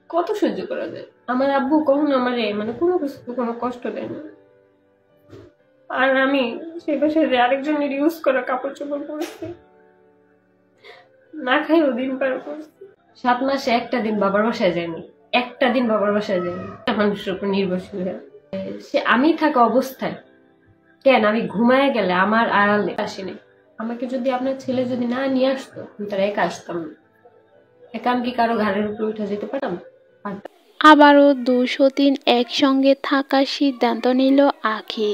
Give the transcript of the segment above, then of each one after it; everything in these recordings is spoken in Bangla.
কত সহ্য করা যায়? আমার আব্বু কখনো আমারে মানে কোনো কিছু কোনো কষ্ট দেয় না, আর আমি সেই বাসায় যে আরেকজনের ইউজ করা কাপড় চোপড় পরেছি, না খাইও দিন পার করছি। 7 মাসে একটা দিন বাবার বাসায় যায়নি, একটা দিন বাবার বাসায় যায়নি। মানুষের উপর নির্ভরশীল হয়ে সে আমি থাকা অবস্থায় কেন আমি ঘুমায় গেলে আমার আড়ালে আসেনি। আমাকে যদি আপনার ছেলে যদি না নিয়ে আসতো আমি তার একা আসতাম না। একা আমি কি কারো ঘাড়ের উপরে উঠে যেতে পারতাম? আবারও 203 একসঙ্গে থাকার সিদ্ধান্ত নিল আখি।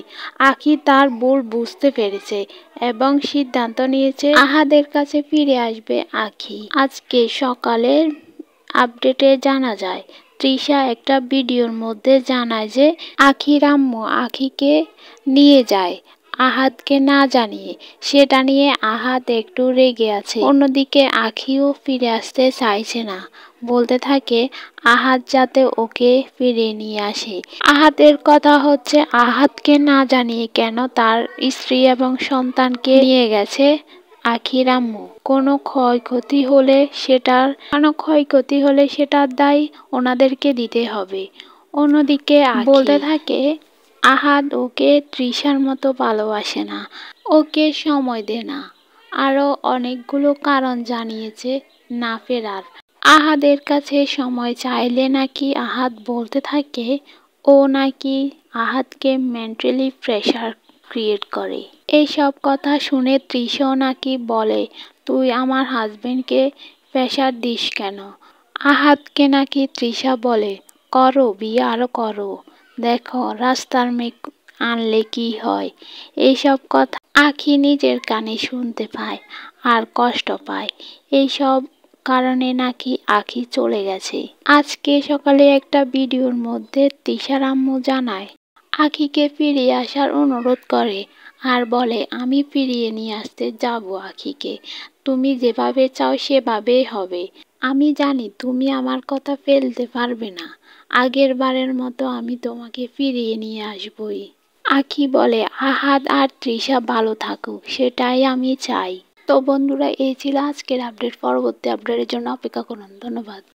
আখি তার ভুল বুঝতে পেরেছে এবং সিদ্ধান্ত নিয়েছে আহাদের কাছে ফিরে আসবে আখি। আজকে সকালের আপডেটে জানা যায়, তৃষা একটা ভিডিওর মধ্যে জানায় যে আখির আম্মু আখিকে নিয়ে যায় আহাদকে না জানিয়ে। সেটা নিয়ে আহাদ একটু রেগে আছে। অন্যদিকে আখিও ফিরে আসতে চাইছে না, বলতে থাকে আহাদ যাতে ওকে ফিরিয়ে নিয়ে আসে। আহাদের কথা হচ্ছে আহাদকে না জানিয়ে কেন তার স্ত্রী এবং সন্তানকে নিয়ে গেছে আখির আম্মু। কোনো ক্ষয়ক্ষতি হলে সেটার দায় ওনাদেরকে দিতে হবে। অন্যদিকে বলতে থাকে আহাদ ওকে তৃষার মতো ভালোবাসে না, ওকে সময় দে না। আরও অনেকগুলো কারণ জানিয়েছে না ফেরার। আহাদের কাছে সময় চাইলে নাকি আহাদ বলতে থাকে ও নাকি আহাদকে মেন্টালি প্রেশার ক্রিয়েট করে। এইসব কথা শুনে তৃষাও নাকি বলে তুই আমার হাজবেন্ডকে প্রেশার দিস কেন। আহাদকে নাকি তৃষা বলে করো বিয়ে, আরো করো, দেখো রাস্তার মেয়ে আনলে কি হয়। এইসব কথা আখি নিজের কানে শুনতে পায় আর কষ্ট পায়। এইসব কারণে নাকি আখি চলে গেছে। আজকে সকালে একটা ভিডিওর মধ্যে তৃষার আম্মু জানায় আখিকে ফিরিয়ে আসার অনুরোধ করে আর বলে আমি ফিরিয়ে নিয়ে আসতে যাব আখিকে, তুমি যেভাবে চাও সেভাবেই হবে। আমি জানি তুমি আমার কথা ফেলতে পারবে না, আগের বারের মতো আমি তোমাকে ফিরিয়ে নিয়ে আসবই। আখি বলে আহাদ আর তৃষা ভালো থাকুক, সেটাই আমি চাই। তো বন্ধুরা, এই ছিল আজকের আপডেট। পরবর্তী আপডেটের জন্য অপেক্ষা করুন। ধন্যবাদ।